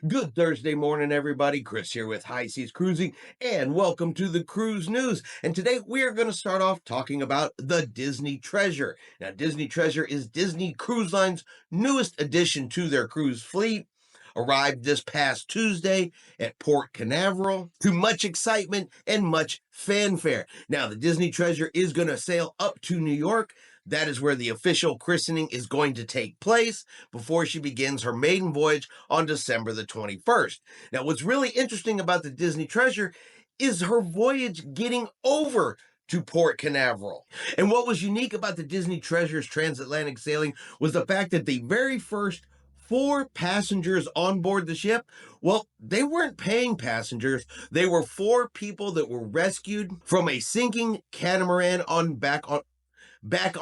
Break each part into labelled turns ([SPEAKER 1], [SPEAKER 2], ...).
[SPEAKER 1] Good Thursday morning, everybody. Chris here with High Seas Cruising, and welcome to the Cruise News. And today we are going to start off talking about the Disney Treasure. Now, Disney Treasure is Disney Cruise Line's newest addition to their cruise fleet. Arrived this past Tuesday at Port Canaveral to much excitement and much fanfare. Now, the Disney Treasure is going to sail up to New York. That is where the official christening is going to take place before she begins her maiden voyage on December the 21st. Now, what's really interesting about the Disney Treasure is her voyage getting over to Port Canaveral. And what was unique about the Disney Treasure's transatlantic sailing was the fact that the very first 4 passengers on board the ship, well, they weren't paying passengers. They were 4 people that were rescued from a sinking catamaran back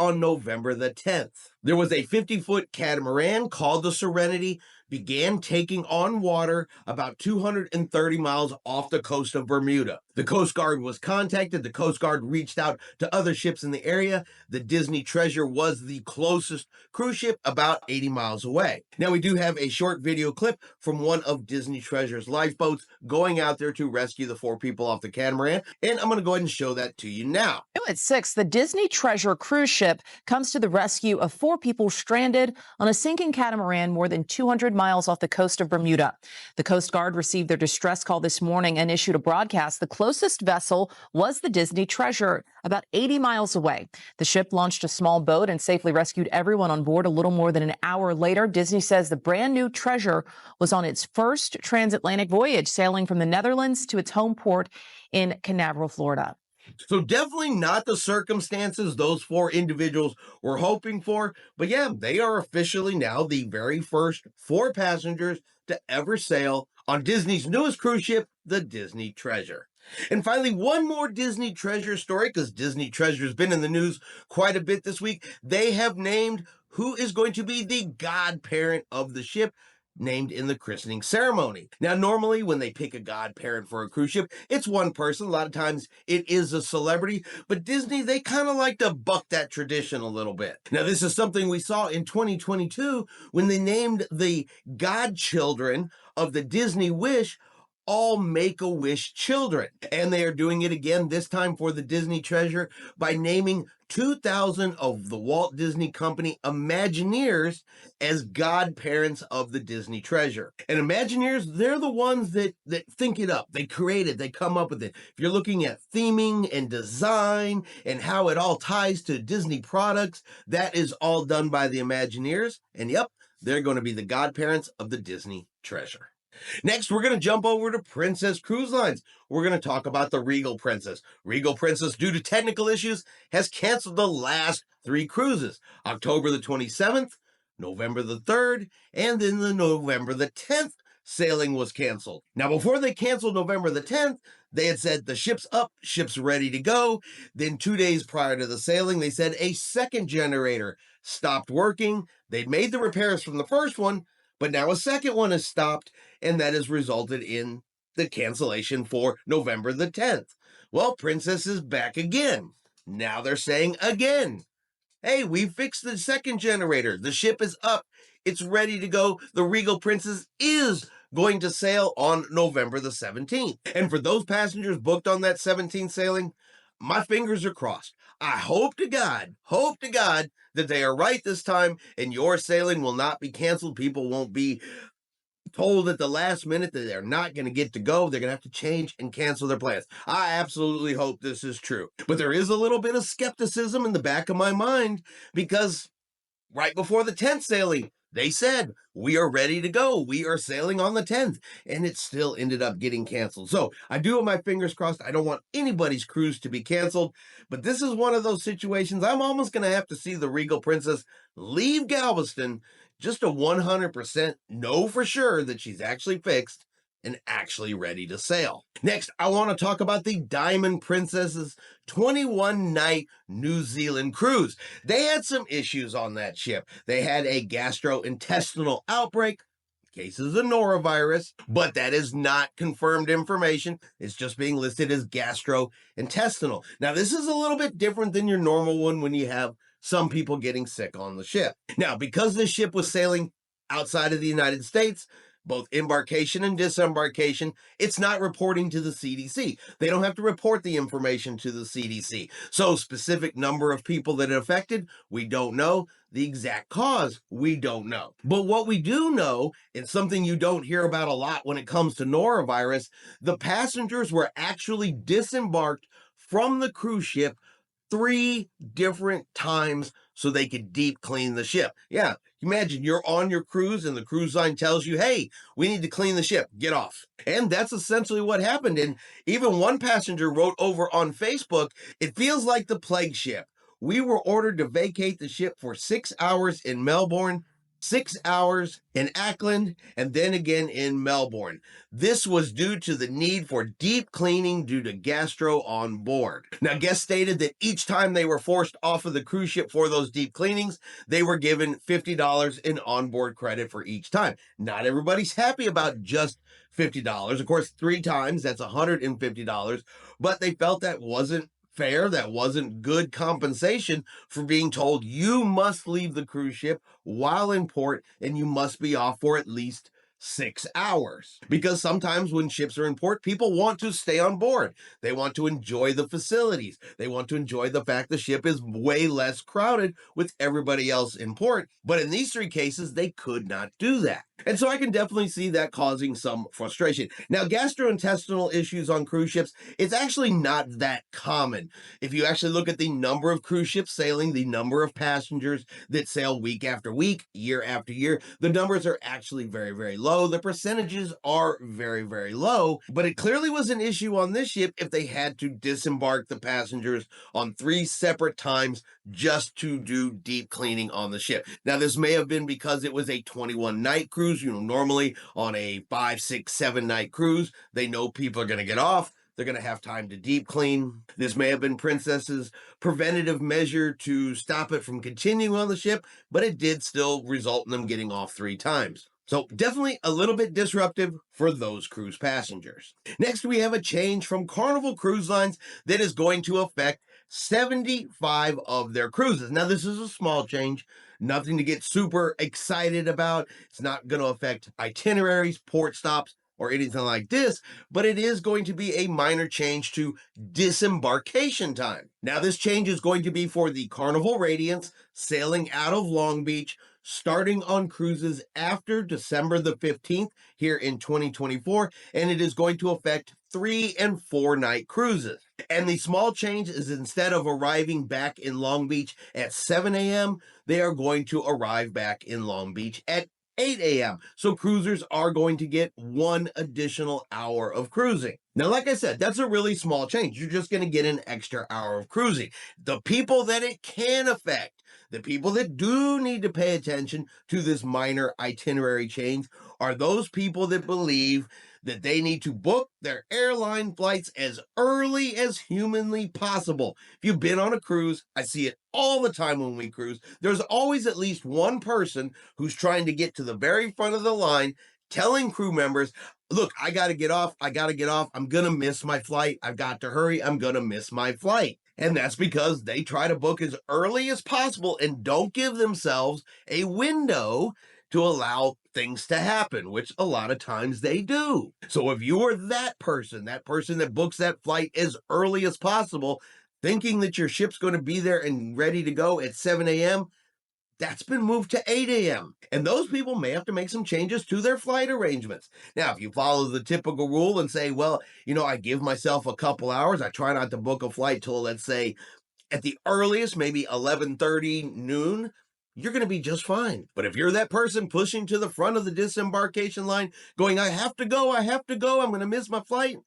[SPEAKER 1] on November the 10th. There was a 50-foot catamaran called the Serenity, began taking on water about 230 miles off the coast of Bermuda. The Coast Guard was contacted. The Coast Guard reached out to other ships in the area. The Disney Treasure was the closest cruise ship, about 80 miles away. Now, we do have a short video clip from one of Disney Treasure's lifeboats going out there to rescue the 4 people off the catamaran, and I'm going to go ahead and show that to you now.
[SPEAKER 2] At 6, the Disney Treasure cruise ship comes to the rescue of 4 people stranded on a sinking catamaran more than 200 miles off the coast of Bermuda. The Coast Guard received their distress call this morning and issued a broadcast. The closest vessel was the Disney Treasure, about 80 miles away. The ship launched a small boat and safely rescued everyone on board a little more than an hour later. Disney says the brand new Treasure was on its first transatlantic voyage, sailing from the Netherlands to its home port in Canaveral, Florida.
[SPEAKER 1] So definitely not the circumstances those 4 individuals were hoping for. But yeah, they are officially now the very first 4 passengers to ever sail on Disney's newest cruise ship, the Disney Treasure. And finally, one more Disney Treasure story, because Disney Treasure has been in the news quite a bit this week. They have named who is going to be the godparent of the ship, named in the christening ceremony. Now, normally when they pick a godparent for a cruise ship, it's one person. A lot of times it is a celebrity, but Disney, they kind of like to buck that tradition a little bit. Now, this is something we saw in 2022 when they named the godchildren of the Disney Wish all Make-A-Wish children. And they are doing it again, this time for the Disney Treasure, by naming 2,000 of the Walt Disney Company Imagineers as godparents of the Disney Treasure. And Imagineers, they're the ones that think it up. They create it. They come up with it. If you're looking at theming and design and how it all ties to Disney products, that is all done by the Imagineers. And yep, they're going to be the godparents of the Disney Treasure. Next, we're going to jump over to Princess Cruise Lines. We're going to talk about the Regal Princess. Regal Princess, due to technical issues, has canceled the last 3 cruises. October the 27th, November the 3rd, and then the November the 10th sailing was canceled. Now, before they canceled November the 10th, they had said the ship's up, ship's ready to go. Then 2 days prior to the sailing, they said a second generator stopped working. They'd made the repairs from the first one, but now a second one has stopped, and that has resulted in the cancellation for November the 10th. Well, Princess is back again. Now they're saying again, hey, we fixed the second generator. The ship is up. It's ready to go. The Regal Princess is going to sail on November the 17th. And for those passengers booked on that 17th sailing, my fingers are crossed. I hope to God that they are right this time and your sailing will not be canceled. People won't be told at the last minute that they're not going to get to go. They're going to have to change and cancel their plans. I absolutely hope this is true. But there is a little bit of skepticism in the back of my mind because right before the 10th sailing, they said, we are ready to go. We are sailing on the 10th. And it still ended up getting canceled. So I do have my fingers crossed. I don't want anybody's cruise to be canceled. But this is one of those situations I'm almost going to have to see the Regal Princess leave Galveston just to 100% know for sure that she's actually fixed and actually ready to sail. Next, I want to talk about the Diamond Princess's 21-night New Zealand cruise. They had some issues on that ship. They had a gastrointestinal outbreak, cases of norovirus, but that is not confirmed information. It's just being listed as gastrointestinal. Now, this is a little bit different than your normal one when you have some people getting sick on the ship. Now, because this ship was sailing outside of the United States, both embarkation and disembarkation, it's not reporting to the CDC. They don't have to report the information to the CDC. So, specific number of people that it affected, we don't know. The exact cause, we don't know. But what we do know, and something you don't hear about a lot when it comes to norovirus, the passengers were actually disembarked from the cruise ship 3 different times so they could deep clean the ship. Yeah, imagine you're on your cruise and the cruise line tells you, hey, we need to clean the ship, get off. And that's essentially what happened. And even one passenger wrote over on Facebook, it feels like the plague ship. We were ordered to vacate the ship for 6 hours in Melbourne, 6 hours in Auckland, and then again in Melbourne. This was due to the need for deep cleaning due to gastro on board. Now, guests stated that each time they were forced off of the cruise ship for those deep cleanings, they were given $50 in onboard credit for each time. Not everybody's happy about just $50. Of course, 3 times, that's $150, but they felt that wasn't fair, that wasn't good compensation for being told you must leave the cruise ship while in port and you must be off for at least 6 hours. Because sometimes when ships are in port, people want to stay on board. They want to enjoy the facilities. They want to enjoy the fact the ship is way less crowded with everybody else in port. But in these 3 cases, they could not do that. And so I can definitely see that causing some frustration. Now, gastrointestinal issues on cruise ships, it's actually not that common. If you actually look at the number of cruise ships sailing, the number of passengers that sail week after week, year after year, the numbers are actually very, very low. The percentages are very, very low, but it clearly was an issue on this ship if they had to disembark the passengers on 3 separate times just to do deep cleaning on the ship. Now, this may have been because it was a 21-night cruise. Normally on a 5, 6, 7-night cruise, they know people are going to get off. They're going to have time to deep clean. This may have been Princess's preventative measure to stop it from continuing on the ship, but it did still result in them getting off 3 times. So definitely a little bit disruptive for those cruise passengers. Next, we have a change from Carnival Cruise Lines that is going to affect 75 of their cruises. Now, this is a small change, nothing to get super excited about. It's not going to affect itineraries, port stops, or anything like this, but it is going to be a minor change to disembarkation time. Now, this change is going to be for the Carnival Radiance sailing out of Long Beach, starting on cruises after December the 15th here in 2024, and it is going to affect 3 and 4-night cruises. And the small change is instead of arriving back in Long Beach at 7 a.m., they are going to arrive back in Long Beach at 8 a.m. So cruisers are going to get 1 additional hour of cruising. Now, like I said, that's a really small change. You're just going to get an extra hour of cruising. The people that it can affect, the people that do need to pay attention to this minor itinerary change, are those people that believe that they need to book their airline flights as early as humanly possible. If you've been on a cruise, I see it all the time when we cruise. There's always at least one person who's trying to get to the very front of the line, telling crew members, look, I got to get off. I'm going to miss my flight. I've got to hurry. I'm going to miss my flight. And that's because they try to book as early as possible and don't give themselves a window to allow things to happen, which a lot of times they do. So if you are that person that books that flight as early as possible, thinking that your ship's going to be there and ready to go at 7 a.m., that's been moved to 8 a.m. And those people may have to make some changes to their flight arrangements. Now, if you follow the typical rule and say, well, I give myself a couple hours, I try not to book a flight till, let's say, at the earliest, maybe 11:30 noon, you're going to be just fine. But if you're that person pushing to the front of the disembarkation line, going, I have to go, I'm going to miss my flight,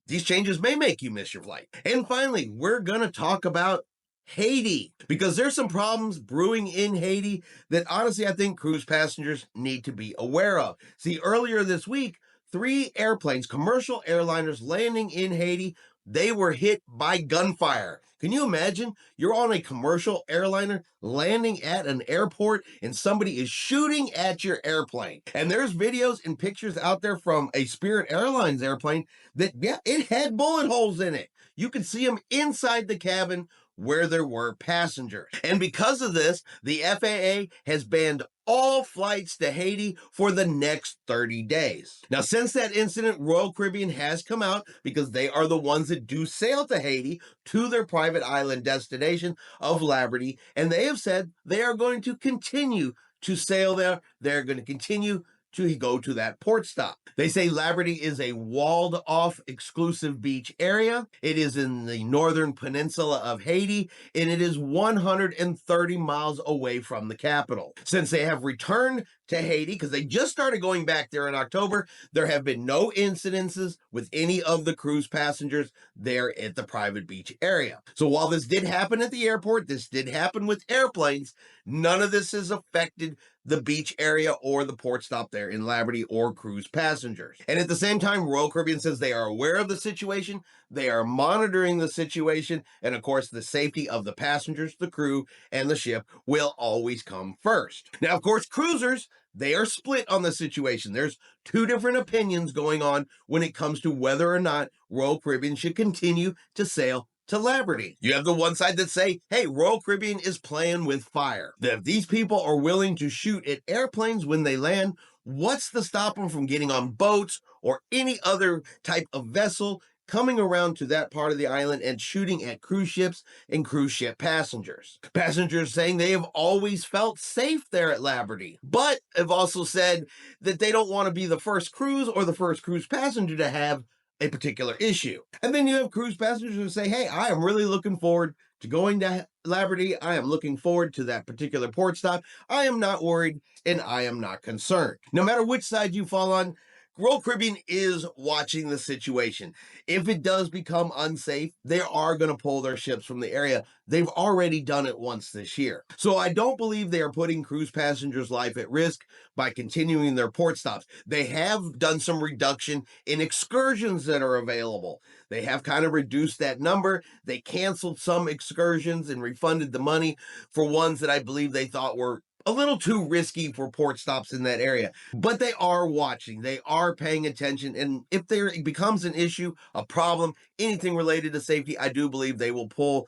[SPEAKER 1] these changes may make you miss your flight. And finally, we're going to talk about Haiti, because there's some problems brewing in Haiti that honestly I think cruise passengers need to be aware of. See, earlier this week, 3 airplanes, commercial airliners landing in Haiti, they were hit by gunfire. Can you imagine? You're on a commercial airliner landing at an airport and somebody is shooting at your airplane. And there's videos and pictures out there from a Spirit Airlines airplane that, yeah, it had bullet holes in it. You could see them inside the cabin where there were passengers. And because of this, the FAA has banned all flights to Haiti for the next 30 days. Now, since that incident, Royal Caribbean has come out because they are the ones that do sail to Haiti to their private island destination of Labadee, and they have said they are going to continue to sail there. They're going to continue to go to that port stop. They say Labadee is a walled off exclusive beach area. It is in the northern peninsula of Haiti, and it is 130 miles away from the capital. Since they have returned to Haiti, because they just started going back there in October, there have been no incidences with any of the cruise passengers there at the private beach area. So while this did happen at the airport, this did happen with airplanes, none of this has affected the beach area or the port stop there in Labadee or cruise passengers. And at the same time, Royal Caribbean says they are aware of the situation, they are monitoring the situation, and of course, the safety of the passengers, the crew, and the ship will always come first. Now, of course, cruisers, they are split on the situation. There's two different opinions going on when it comes to whether or not Royal Caribbean should continue to sail to Labadee. You have the one side that say, hey, Royal Caribbean is playing with fire. That if these people are willing to shoot at airplanes when they land, what's to stop them from getting on boats or any other type of vessel coming around to that part of the island and shooting at cruise ships and cruise ship passengers? Passengers saying they have always felt safe there at Labadee, but have also said that they don't want to be the first cruise or the first cruise passenger to have a particular issue. And then you have cruise passengers who say, hey, I am really looking forward to going to Labadee. I am looking forward to that particular port stop. I am not worried and I am not concerned. No matter which side you fall on, Royal Caribbean is watching the situation. If it does become unsafe, they are going to pull their ships from the area. They've already done it once this year. So I don't believe they are putting cruise passengers' life at risk by continuing their port stops. They have done some reduction in excursions that are available. They have kind of reduced that number. They canceled some excursions and refunded the money for ones that I believe they thought were a little too risky for port stops in that area. But they are watching, they are paying attention, and if there becomes an issue, a problem, anything related to safety, I do believe they will pull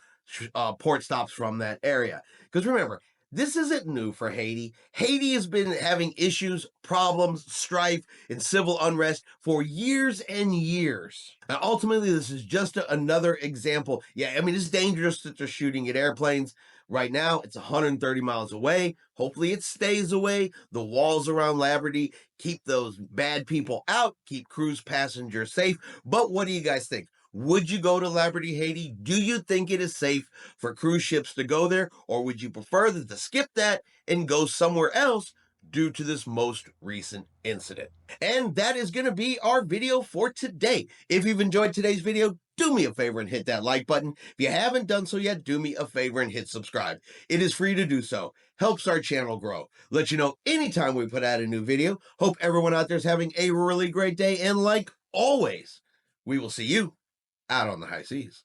[SPEAKER 1] port stops from that area. Because remember, this isn't new for Haiti. Haiti has been having issues, problems, strife, and civil unrest for years and years. And ultimately, this is just another example. Yeah, I mean, it's dangerous that they're shooting at airplanes. Right now, it's 130 miles away. Hopefully, it stays away. The walls around Labadee keep those bad people out, keep cruise passengers safe. But what do you guys think? Would you go to Labadee, Haiti? Do you think it is safe for cruise ships to go there? Or would you prefer to skip that and go somewhere else due to this most recent incident? And that is going to be our video for today. If you've enjoyed today's video, do me a favor and hit that like button. If you haven't done so yet, do me a favor and hit subscribe. It is free to do so. Helps our channel grow. Let you know anytime we put out a new video. Hope everyone out there is having a really great day. And like always, we will see you out on the high seas.